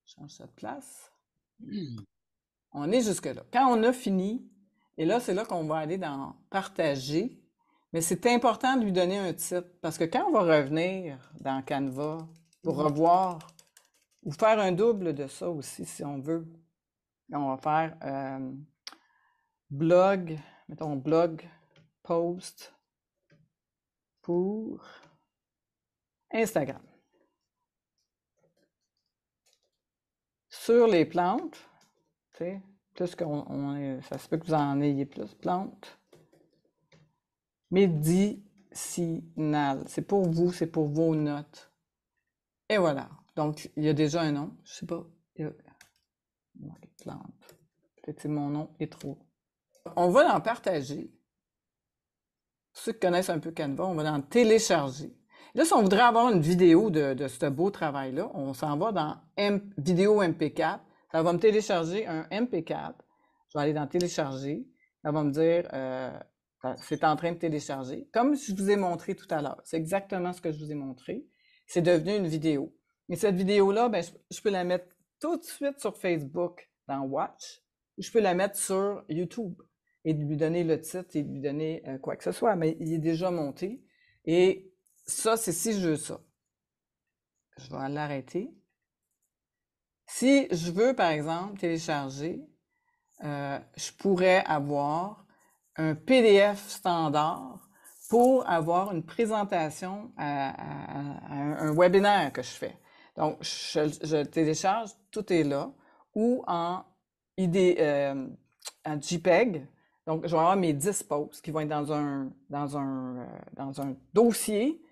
je change cette place. On est jusque-là. Quand on a fini, et là, c'est là qu'on va aller dans partager, mais c'est important de lui donner un titre parce que quand on va revenir dans Canva pour revoir ou faire un double de ça aussi, si on veut, on va faire blog, mettons blog post pour Instagram. Sur les plantes, tu sais, plus ça se peut que vous en ayez plus, plantes. Médicinal. C'est pour vous, c'est pour vos notes. Et voilà. Donc, il y a déjà un nom. Je sais pas. Plante. Peut-être que mon nom est trop. On va en partager. Ceux qui connaissent un peu Canva, on va en télécharger. Là, si on voudrait avoir une vidéo de ce beau travail-là, on s'en va dans vidéo MP4. Ça va me télécharger un MP4. Je vais aller dans télécharger. Ça va me dire c'est en train de télécharger. Comme je vous ai montré tout à l'heure. C'est exactement ce que je vous ai montré. C'est devenu une vidéo. Et cette vidéo-là, ben, je peux la mettre tout de suite sur Facebook dans Watch. Ou je peux la mettre sur YouTube et lui donner le titre et lui donner quoi que ce soit. Mais il est déjà monté. Et ça, c'est si je veux ça. Je vais l'arrêter. Si je veux, par exemple, télécharger, je pourrais avoir un PDF standard pour avoir une présentation à un webinaire que je fais. Donc, je télécharge, tout est là, ou en JPEG. Donc, je vais avoir mes 10 posts qui vont être dans un dossier,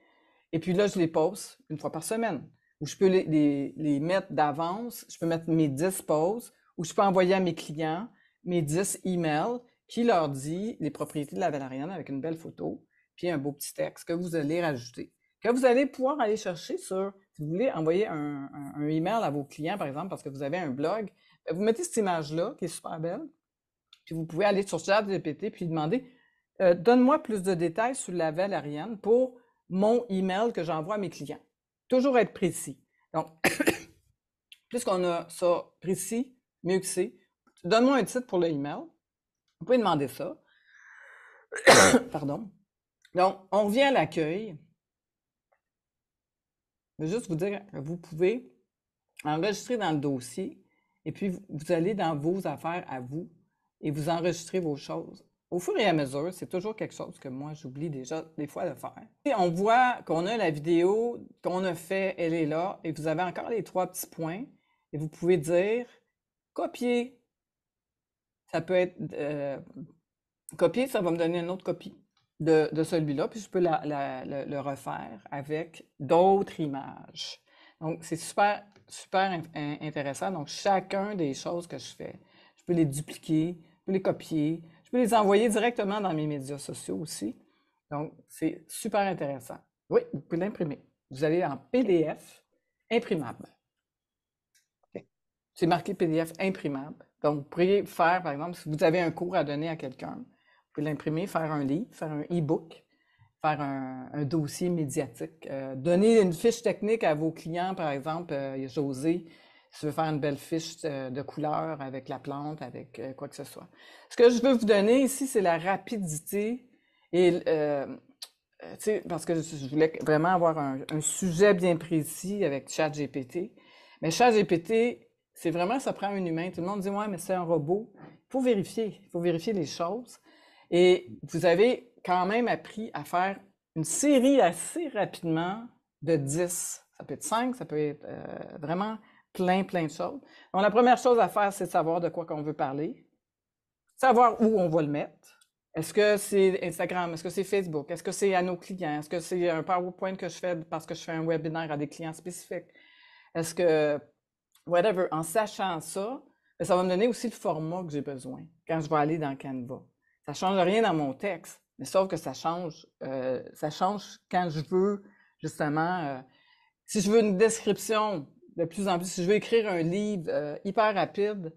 et puis là, je les poste une fois par semaine. Ou je peux les mettre d'avance, je peux mettre mes 10 posts, ou je peux envoyer à mes clients mes 10 emails qui leur dit les propriétés de la valériane avec une belle photo, puis un beau petit texte que vous allez rajouter. Que vous allez pouvoir aller chercher sur, si vous voulez envoyer un email à vos clients, par exemple, parce que vous avez un blog, vous mettez cette image-là, qui est super belle, puis vous pouvez aller sur ChatGPT puis demander donne-moi plus de détails sur la valériane pour mon email que j'envoie à mes clients. Toujours être précis. Donc, plus qu'on a ça précis, mieux que c'est. Donne-moi un titre pour le email. Vous pouvez demander ça. Pardon. Donc, on revient à l'accueil. Je vais juste vous dire que vous pouvez enregistrer dans le dossier et puis vous allez dans vos affaires à vous et vous enregistrez vos choses. Au fur et à mesure, c'est toujours quelque chose que moi, j'oublie déjà des fois de faire. Et on voit qu'on a la vidéo qu'on a fait, elle est là, et vous avez encore les 3 petits points, et vous pouvez dire « Copier ». Ça peut être copier, ça va me donner une autre copie de celui-là, puis je peux le refaire avec d'autres images. Donc, c'est super, super intéressant. Donc, chacun des choses que je fais, je peux les dupliquer, je peux les copier, je peux les envoyer directement dans mes médias sociaux aussi. Donc, c'est super intéressant. Oui, vous pouvez l'imprimer. Vous allez en PDF imprimable. C'est marqué PDF imprimable. Donc, vous pourriez faire, par exemple, si vous avez un cours à donner à quelqu'un, vous pouvez l'imprimer, faire un livre, faire un e-book, faire un dossier médiatique, donner une fiche technique à vos clients, par exemple, José, si tu veux faire une belle fiche de couleur avec la plante, avec quoi que ce soit. Ce que je veux vous donner ici, c'est la rapidité et parce que je voulais vraiment avoir un sujet bien précis avec ChatGPT. Mais ChatGPT, c'est vraiment, ça prend un humain. Tout le monde dit, ouais, mais c'est un robot. Il faut vérifier les choses. Et vous avez quand même appris à faire une série assez rapidement de 10. Ça peut être 5, ça peut être vraiment plein de choses. Donc, la première chose à faire, c'est de savoir de quoi qu'on veut parler, savoir où on va le mettre. Est-ce que c'est Instagram? Est-ce que c'est Facebook? Est-ce que c'est à nos clients? Est-ce que c'est un PowerPoint que je fais parce que je fais un webinaire à des clients spécifiques? Est-ce que, whatever, en sachant ça, ça va me donner aussi le format que j'ai besoin quand je vais aller dans Canva. Ça ne change rien dans mon texte, mais sauf que ça change quand je veux, justement, si je veux une description de plus en plus, si je veux écrire un livre hyper rapide,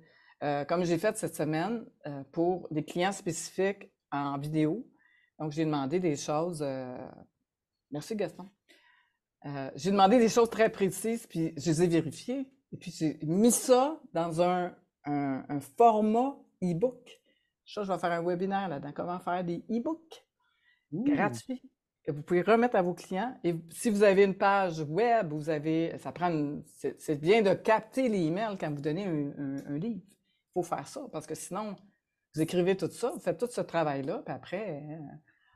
comme j'ai fait cette semaine pour des clients spécifiques en vidéo. Donc, j'ai demandé des choses. Merci, Gaston. J'ai demandé des choses très précises, puis je les ai vérifiées. Et puis, j'ai mis ça dans un format e-book. Je vais faire un webinaire là-dedans. Comment faire des e-books gratuits que vous pouvez remettre à vos clients. Et si vous avez une page web, c'est bien de capter les emails quand vous donnez un livre. Il faut faire ça, parce que sinon, vous écrivez tout ça, vous faites tout ce travail-là, puis après,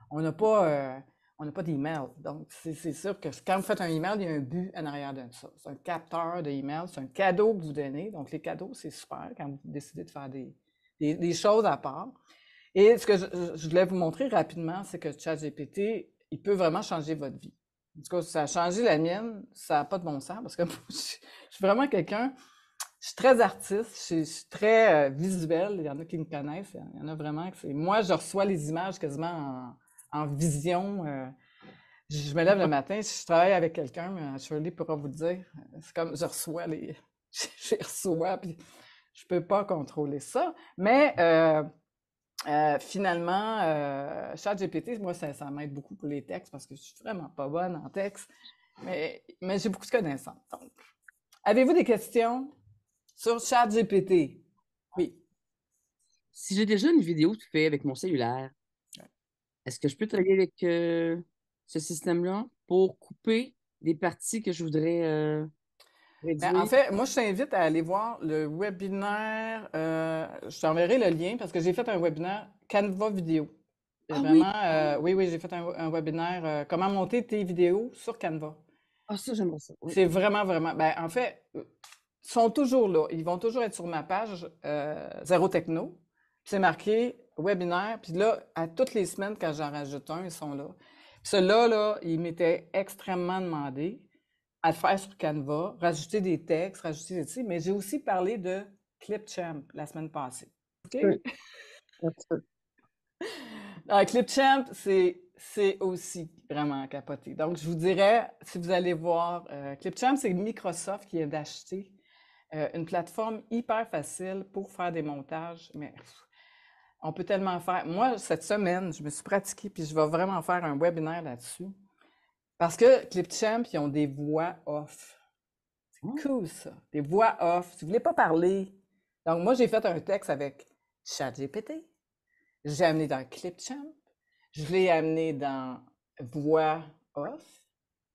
on n'a pas on n'a pas d'email. Donc, c'est sûr que quand vous faites un email, il y a un but en arrière de ça. C'est un capteur d'email, c'est un cadeau que vous donnez. Donc, les cadeaux, c'est super quand vous décidez de faire des choses à part. Et ce que je voulais vous montrer rapidement, c'est que ChatGPT, il peut vraiment changer votre vie. En tout cas, ça a changé la mienne, ça n'a pas de bon sens, parce que moi, je suis vraiment quelqu'un, je suis très artiste, je suis très visuel. Il y en a qui me connaissent, il y en a vraiment que c'est. Moi, je reçois les images quasiment en vision. Je me lève le matin, si je travaille avec quelqu'un, Shirley pourra vous le dire, c'est comme je reçois je les reçois, puis je peux pas contrôler ça. Mais finalement, ChatGPT, moi, ça m'aide beaucoup pour les textes parce que je suis vraiment pas bonne en texte, mais j'ai beaucoup de connaissances. Donc, avez-vous des questions sur ChatGPT? Oui. Si j'ai déjà une vidéo tout fait avec mon cellulaire, est-ce que je peux travailler avec ce système-là pour couper des parties que je voudrais Ben, en réduire? fait, moi, je t'invite à aller voir le webinaire. Je t'enverrai le lien parce que j'ai fait un webinaire Canva vidéo. Ah oui! Vraiment, oui, oui, j'ai fait un webinaire comment monter tes vidéos sur Canva. Ah, ça, j'aimerais ça. Oui. C'est vraiment, vraiment. Ben, en fait, ils sont toujours là. Ils vont toujours être sur ma page Zéro Techno. C'est marqué webinaire. Puis là, à toutes les semaines, quand j'en rajoute un, ils sont là. Puis ceux-là, là, ils m'étaient extrêmement demandé à le faire sur Canva, rajouter des textes, rajouter des trucs. Mais j'ai aussi parlé de Clipchamp la semaine passée. OK? Oui, un petit peu. Clipchamp, c'est aussi vraiment capoté. Donc, je vous dirais, si vous allez voir, Clipchamp, c'est Microsoft qui vient d'acheter une plateforme hyper facile pour faire des montages, mais on peut tellement faire. Moi, cette semaine, je me suis pratiquée, puis je vais vraiment faire un webinaire là-dessus. Parce que Clipchamp, ils ont des voix off. Oh. Cool, ça. Des voix off. Si vous voulez pas parler. Donc, moi, j'ai fait un texte avec ChatGPT. J'ai amené dans Clipchamp. Je l'ai amené dans voix off.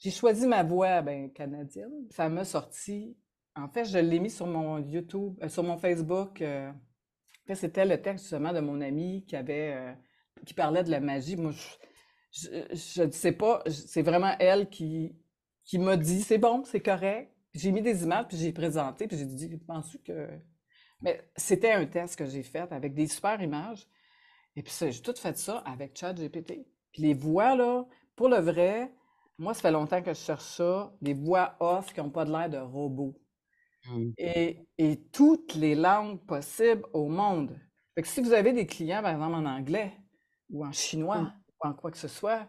J'ai choisi ma voix, ben, canadienne. Ça m'a sorti. En fait, je l'ai mis sur mon YouTube, sur mon Facebook. En fait, c'était le texte justement de mon ami qui parlait de la magie. Moi, je ne sais pas. C'est vraiment elle qui m'a dit, c'est bon, c'est correct. J'ai mis des images, puis j'ai présenté, puis j'ai dit, penses-tu que. Mais c'était un test que j'ai fait avec des super images. Et puis, j'ai tout fait ça avec ChatGPT. Puis les voix, là, pour le vrai, moi, ça fait longtemps que je cherche ça, des voix off qui n'ont pas de l'air de robots. Hum. Et toutes les langues possibles au monde. Fait que si vous avez des clients, par exemple, en anglais ou en chinois ou en quoi que ce soit,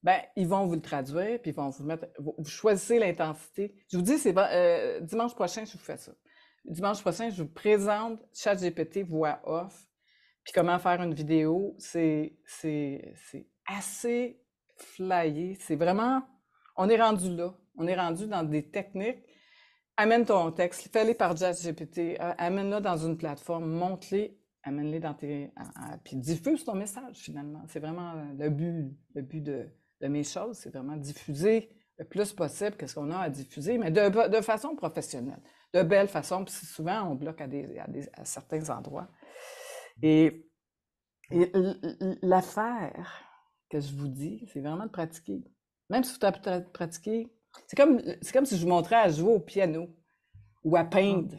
ben, ils vont vous le traduire, puis ils vont vous mettre. Vous choisissez l'intensité. Je vous dis, c'est dimanche prochain, je vous fais ça. Dimanche prochain, je vous présente ChatGPT voix off, puis comment faire une vidéo. C'est assez flyé. C'est vraiment. On est rendu là. On est rendu dans des techniques. Amène ton texte, fais-les par ChatGPT, amène-le dans une plateforme, monte-les, amène-les dans puis diffuse ton message finalement. C'est vraiment le but de mes choses, c'est vraiment diffuser le plus possible qu'est-ce qu'on a à diffuser, mais de façon professionnelle, de belle façon, puis souvent on bloque à certains endroits. Et l'affaire que je vous dis, c'est vraiment de pratiquer. Même si vous avez pratiqué, c'est comme si je vous montrais à jouer au piano ou à peindre.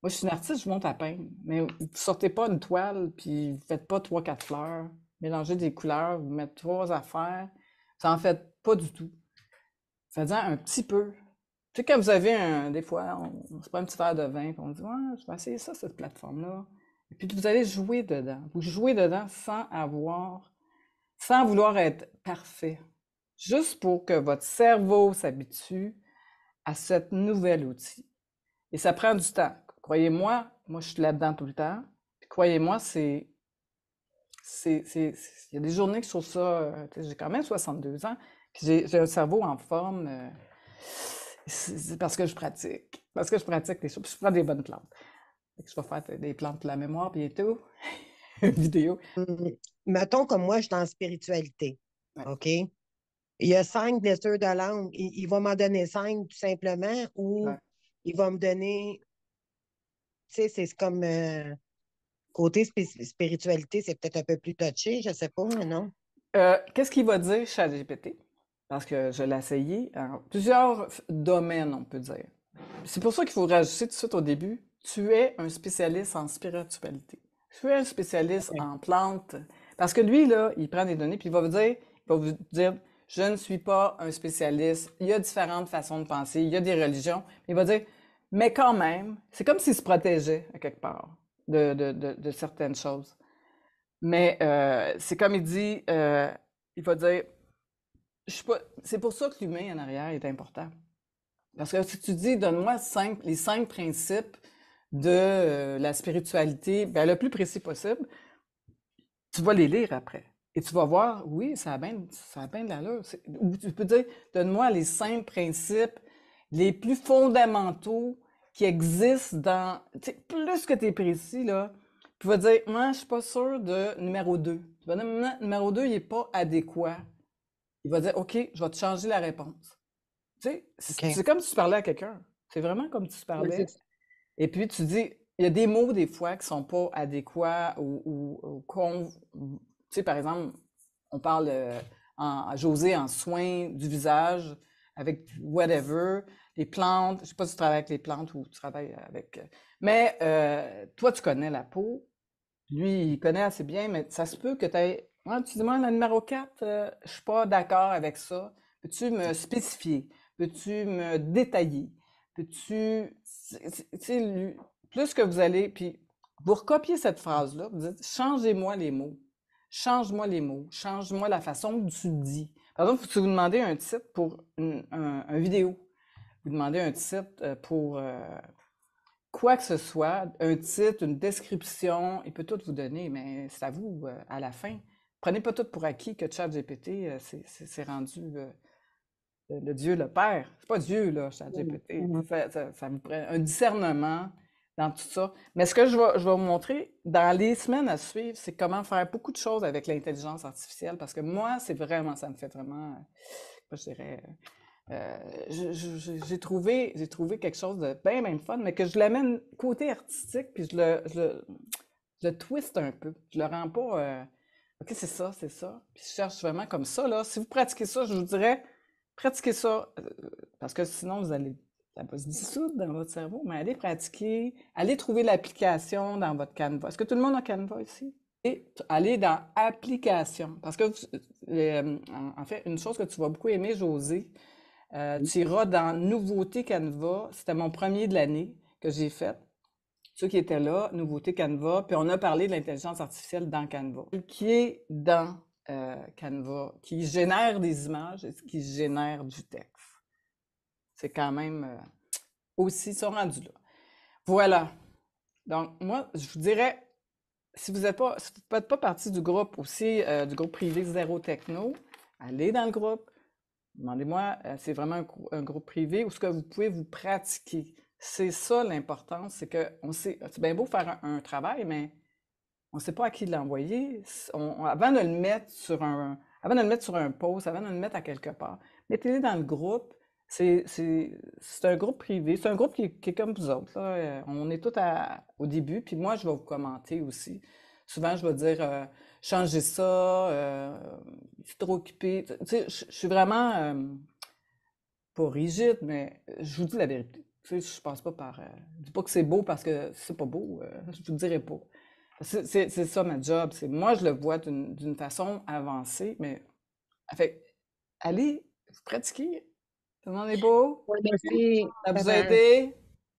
Moi, je suis une artiste, je monte à peindre. Mais vous ne sortez pas une toile, puis vous ne faites pas 3, 4 fleurs, mélangez des couleurs, vous mettez 3 affaires. Ça en fait pas du tout. Faites-en un petit peu. Tu sais, quand vous avez des fois, on se prend un petit verre de vin, puis on dit, ouais, je vais essayer ça, cette plateforme-là. Et puis vous allez jouer dedans. Vous jouez dedans sans vouloir être parfait. Juste pour que votre cerveau s'habitue à ce nouvel outil. Et ça prend du temps. Croyez-moi, moi je suis là-dedans tout le temps. Puis croyez-moi, il y a des journées que je trouve ça. J'ai quand même 62 ans, puis j'ai un cerveau en forme. C'est parce que je pratique. Parce que je pratique des choses. Puis je prends des bonnes plantes. Fait que je vais faire des plantes de la mémoire bientôt. Une vidéo. Mettons comme moi, je suis en spiritualité. Ouais. OK? Il y a 5 blessures de langue. Il va m'en donner 5 tout simplement ou Ouais. il va me donner, tu sais, c'est comme côté spiritualité, c'est peut-être un peu plus touché, je sais pas, non? Qu'est-ce qu'il va dire ChatGPT? Parce que je l'ai essayé en plusieurs domaines, on peut dire. C'est pour ça qu'il faut rajouter tout de suite au début, tu es un spécialiste en spiritualité. Tu es un spécialiste OK. en plantes. Parce que lui, là, il prend des données, puis il va vous dire, je ne suis pas un spécialiste, il y a différentes façons de penser, il y a des religions. Il va dire, mais quand même, c'est comme s'il se protégeait à quelque part de certaines choses. Mais c'est comme il dit, il va dire, je suis pas... c'est pour ça que l'humain en arrière est important. Parce que si tu dis, donne-moi les 5 principes de la spiritualité, ben, le plus précis possible, tu vas les lire après. Et tu vas voir, oui, ça a bien de l'allure. Ou tu peux dire, donne-moi les 5 principes les plus fondamentaux qui existent dans... Tu sais, plus que tu es précis, là, tu vas dire, moi, je suis pas sûr de numéro 2. Tu vas dire, numéro 2, il n'est pas adéquat. Il va dire, OK, je vais te changer la réponse. Tu sais, OK. c'est comme si tu parlais à quelqu'un. C'est vraiment comme si tu Ouais, c'est parlais. ça. Et puis tu dis, il y a des mots des fois qui sont pas adéquats tu sais, par exemple, on parle à José en soins du visage avec whatever, les plantes. Je sais pas si tu travailles avec les plantes ou tu travailles avec. Mais toi, tu connais la peau. Lui, il connaît assez bien, mais ça se peut que tu aies. Ouais, tu dis, moi, la numéro 4, je suis pas d'accord avec ça. Peux-tu me spécifier? Peux-tu me détailler? Peux-tu. Tu sais, plus que vous allez. Puis, vous recopiez cette phrase-là, vous dites, changez-moi les mots. Change-moi les mots. Change-moi la façon dont tu le dis. Par exemple, si vous demandez un titre pour un vidéo, vous demandez un titre pour quoi que ce soit, un titre, une description, il peut tout vous donner, mais c'est à vous à la fin. Prenez pas tout pour acquis que ChatGPT, c'est rendu le Dieu, le Père. C'est pas Dieu, là, ChatGPT. Mhm. Ça vous prend un discernement dans tout ça. Mais ce que je vais vous montrer dans les semaines à suivre, c'est comment faire beaucoup de choses avec l'intelligence artificielle, parce que moi, ça me fait vraiment, je dirais, j'ai trouvé quelque chose de bien, bien fun, mais que je l'amène côté artistique, puis je le twist un peu. Je le rends pas. OK, c'est ça, c'est ça. Puis je cherche vraiment comme ça, là. Si vous pratiquez ça, je vous dirais, pratiquez ça, parce que sinon, ça va se dissoudre dans votre cerveau, mais allez pratiquer, allez trouver l'application dans votre Canva. Est-ce que tout le monde a Canva ici? Et allez dans Application, parce que, en fait, une chose que tu vas beaucoup aimer, José, tu iras dans Nouveauté Canva. C'était mon premier de l'année que j'ai fait. Ceux qui étaient là, Nouveauté Canva, puis on a parlé de l'intelligence artificielle dans Canva, qui est dans Canva, qui génère des images et qui génère du texte. C'est quand même aussi, ils sont rendus là. Voilà. Donc, moi, je vous dirais, si vous ne faites pas partie du groupe aussi, du groupe privé Zéro Techno, allez dans le groupe. Demandez-moi, c'est vraiment un groupe privé où ce que vous pouvez vous pratiquer. C'est ça l'importance, c'est que on sait, c'est bien beau faire un travail, mais on ne sait pas à qui l'envoyer. Avant de le mettre sur un post, avant de le mettre à quelque part, mettez-le dans le groupe. C'est un groupe privé, c'est un groupe qui est comme vous autres, là. On est tous au début, puis moi, je vais vous commenter aussi. Souvent, je vais dire, changez ça, je suis trop occupé. Tu sais, je suis vraiment pas rigide, mais je vous dis la vérité. Tu sais, je passe pas par. Je dis pas que c'est beau parce que c'est pas beau, je vous le dirai pas. C'est ça ma job. Moi, je le vois d'une façon avancée, mais fait, allez, vous pratiquez. Tout le monde est beau. Oui, merci. Ça Bye vous a bye. aidé?